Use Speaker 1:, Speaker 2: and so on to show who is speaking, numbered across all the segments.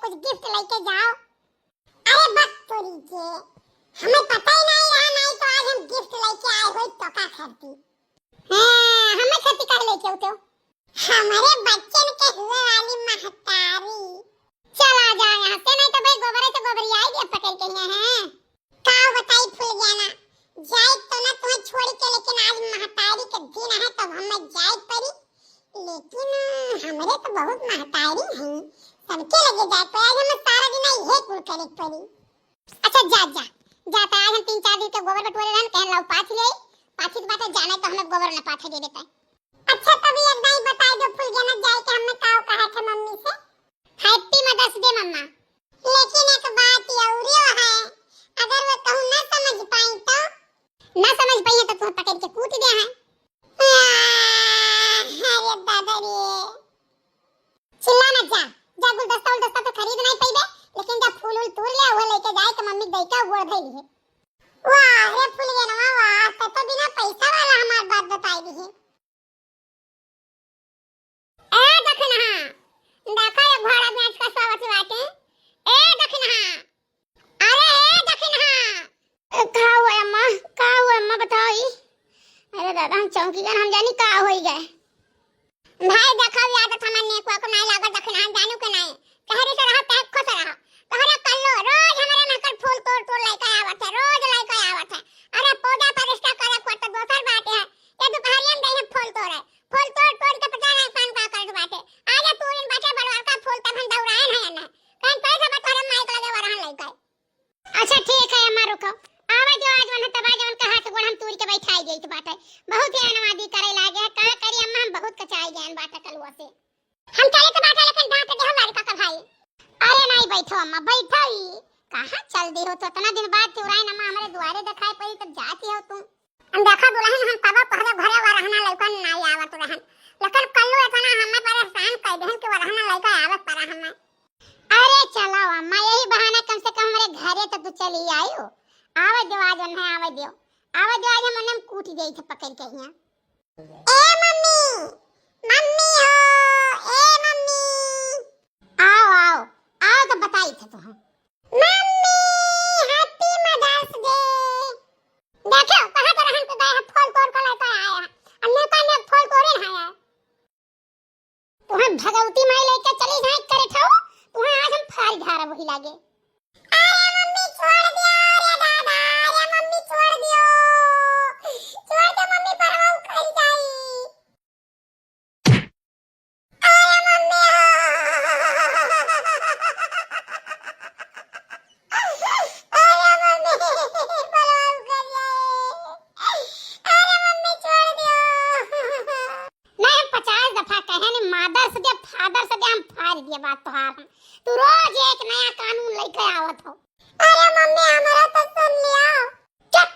Speaker 1: कुछ गिफ्ट लेके जाओ। अरे बस तोरी के, हमें पता ही नहीं रहा, नहीं तो आज हम गिफ्ट लेके आए हो तो का करती। हां हमें खेती कर लेके आते हो हमारे बच्चे के हुए वाली महतारी। चल आ जा यहां से, नहीं तो भाई गोबरे से गोबरी आएगी अब पकड़ के यहाँ हैं। का बताई फूल गया ना, जाए तो ना तुम्हें छोड़ के, लेकिन आज महतारी के दिन है तब हमें जाए पड़ी। लेकिन हमरे तो बहुत महतारी हैं, सबके लगे जाए तो आज हमें सारा दिन यही कुल करे पड़ी। अच्छा जा जा जाता, आज हम 3-4 दिन के गोबर बटोरे रहन कह लाओ पाछ ले, पाछी के बात जाने तो हमें गोबर न पाछे दे देता है। अच्छा तभी एक नहीं बता दो फूल गया ना, जाए के हमने काव कहा था मम्मी से हैप्पी मदर्स डे मम्मा। लेकिन एक बात और है, अगर वो कहूं ना समझ पाई तो ना समझ पाई तो तुम्हें पकड़ के कूट दे हैं। अरे दादा रे, चिल्ला ना, जा जा गुलदस्ता उलदस्ता तो खरीद नहीं पाइबे, लेकिन जब फूल उल तोड़ ले वो लेके जाए तो मम्मी दैका गोड़ धइली है। वाह रे फूल गया ना, वाह तो बिना पैसा वाला हमार बात बताई दी है। ए दखना देखा ये घोड़ा में आज का स्वागत बाटे। ए दखना, अरे ए दखना, का हुआ अम्मा बताओ। अरे दादा हम चौकी गन, हम जानी का होई गए भाई। देखा आदत हमने को नहीं लागत, दखना हम जानू के नहीं कहरे से रहा तक खुश रहा। तोहरा कल्लो रोज हमारे नकर फूल तोड़ तोड़ लेके आवत है, रोज लेके आवत है। अरे पूजा प्रतिष्ठा करे को तो दोसर बात है, ये दोपहरिया में देह फूल तोड़े, फूल तोड़ तोड़ के पता नहीं कौन का कर बाटे। आजा तू इन बचे बलवार का फूल तब हम दौड़ाए हैं ना कहीं पैसा बतोरे माइक लगे वरहन लेके। अच्छा ठीक है अम्मा रुको, आवे जो आज मन तबा जवन कहा के गोड़ हम तूर के बैठाई गई तो बाटे। बहुत ही अनवादी करे लागे है, का करी अम्मा हम बहुत कचाई गए बाटे कलवा से। हम चले तो बाटे लेकिन डांट दे हमारे का भाई। अरे नहीं बैठो अम्मा, बैठो ही कहां चल दी हो तो इतना दिन बाद तुराई ना हमारे द्वारे दिखाई पड़ी तब जाती हो तुम। हम देखा दुल्हन हम तब पहले घरे वरहना लइकन नहीं आवत रहन, लेकिन कल्लू इतना हमें परेशान कर देहन कि वरहना लइका आवत पर हमें। अरे चलो अम्मा यही बहाना कम से कम हमारे घरे तो तू चली आई हो। आवे दो आज है, आवे दो आज हम उन्हें कूट गई थे पकड़ के यहां। ए मम्मी मम्मी हो, ए मम्मी आओ आओ आओ तो बताई थे तुम मम्मी हैप्पी मदर्स डे। देखो कहां तो रहन पे गए फूल तोड़ के लेकर आया, अन्य का ने फूल तोड़े आया। तुम्हें भगवती माई लेके चली जाए करे था, तुम्हें आज हम फाड़ धारा वही लागे। अरे मम्मी छोड़ दिया, अरे दादा, अरे मम्मी छोड़ दियो, छोड़ दे मम्मी पर हम कर जाई। अरे मम्मी अरे मम्मी पर हम कर जाई। अरे मम्मी छोड़ दियो। नहीं 50 दफा कहे ने मादर से फादर से हम फाड़ दिए बात तो हार। तू रोज एक नया कानून लेके आवत हो। अरे मम्मी हमारा तो सुन लिया। चुप,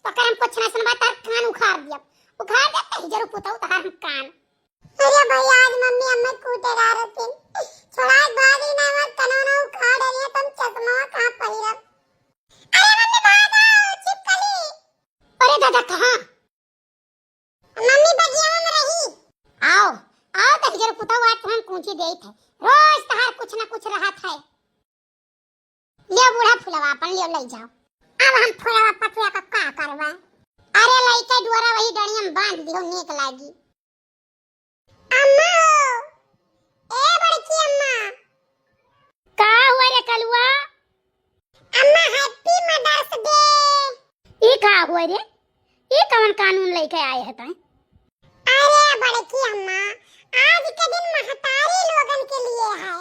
Speaker 1: तो कर हम कुछ ना सुनबा तार कान उखाड़ दिया, उखाड़ दे कहीं जरूर पुताऊ तार हम कान। अरे भैया आज मम्मी हमें कूटेगा रहती, छोड़ा बाद ही ना मत कानून उखाड़ रही है, तुम चश्मा कहां पहिरा। अरे मम्मी बात आओ चिपकली। अरे दादा कहां? मम्मी बगिया में रही। आओ आओ कहीं जरूर पुताऊ आज हम कूची देई थे, रोज तार कुछ ना कुछ रहा था। ले बूढ़ा फुलवा अपन ले ले जाओ। अब हम फुलवा पतिया का का करवा? अरे लइका दुआरा वही डणिया में बांध दियो, नीक लागी। अम्मा ए बड़की अम्मा, का हुआ रे कलुआ? अम्मा हैप्पी मदर्स डे। ई का हुआ रे? ई कौन कानून लेके आए हैं तै? अरे बड़की अम्मा आज के दिन महतारी लोगन के लिए है,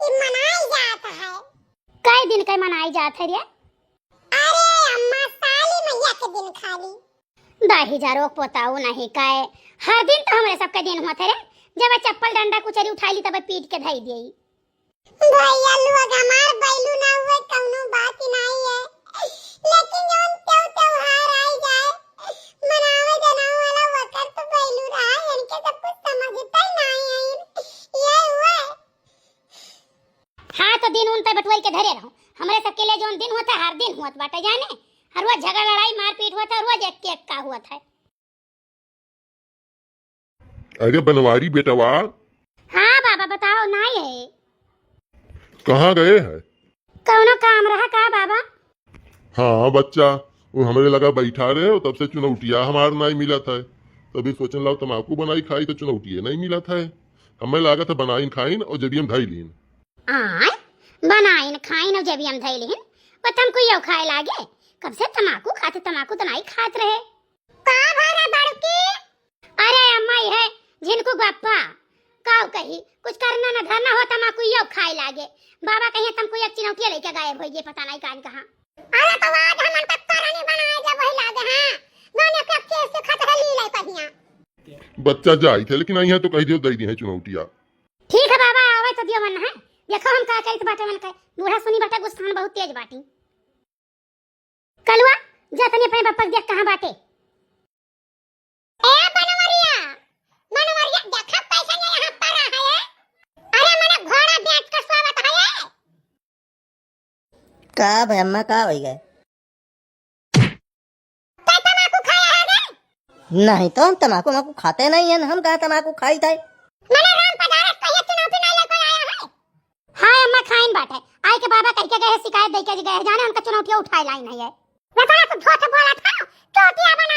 Speaker 1: ये मनाई जाता है। कई दिन का मनाई जात है रे? अरे अम्मा साली मैया के दिन खाली। दाही जारो पोताऊ नहीं काए, हर दिन तो हमरे सबके दिन होते रे, जब चप्पल डंडा कुचरी उठाई ली तब पीट के धई देई। भैया लोग हमार बैलू ना हुए कौनो बात नहीं है, लेकिन जोन त्योहार आई जाए मनावे जनावे वाला वक्त तो बैलू रहा, इनके सब कुछ समझता ही नहीं है। ये हुआ हाँ तो दिन उन पे बटवाई के धरे रहो, हमरे सबके लिए जोन दिन होता हर दिन होत बाटे जाने, हर रोज झगड़ा लड़ाई मारपीट होता, रोज एक का हुआ था।
Speaker 2: अरे बनवारी बेटवा।
Speaker 1: हाँ बाबा बताओ ना। ये
Speaker 2: कहाँ गए हैं?
Speaker 1: कौनो काम रहा का बाबा?
Speaker 2: हाँ बच्चा, वो हमरे लगा बैठा रहे हो तब से चुनौतिया हमार नहीं मिला था। तभी सोचन लाओ तम्बाकू बनाई खाई तो चुनौतिया नहीं मिला था। हमें लगा था बनाइन खाइन और जब हम धाई लीन।
Speaker 1: आय बनाइन खाइन और जब हम धई लेहिन पतम को यो खाए लागे। कब से तम्बाकू खाते, तम्बाकू तो नहीं खात रहे। का भरा बड़की? अरे अम्मा है जिनको गप्पा काऊ कही कुछ करना न धरना हो तम्बाकू यो खाए लागे। बाबा कहिए तुमको एक चिनौतिया लेके गायब हो गए, पता नहीं कहां। अरे तो आज हमन पत्ता नहीं बनाए जब वही लागे। हां दोनों के केस से खत है ली ले कहिया।
Speaker 2: बच्चा जाई थे लेकिन आई है तो कह दियो दई दी है चुनौतिया।
Speaker 1: ठीक है बाबा आवे तो दियो मन है। देखो हम का कहित बाटे मन के बूढ़ा सुनी बाटे गुस्तान बहुत तेज बाटी। कलवा जा तनी अपने पापा देख कहां बाटे। ए बनवरिया देखा पैसा नहीं यहां पर है। अरे मने घोड़ा बेच कर स्वागत है।
Speaker 3: का भाई अम्मा का हो गए?
Speaker 1: तम्बाकू खाया है ना?
Speaker 3: नहीं तो हम तम्बाकू माकू खाते नहीं है, हम कहा तम्बाकू खाई थे।
Speaker 1: मने राम पधारत कहिए चुनौती नहीं लेकर आया है। हां अम्मा खाइन बाटे आई के बाबा कह के गए शिकायत दे के गए जाने उनका चुनौती उठाए लाई नहीं है। मैं तो झूठ बोला था चोटिया बना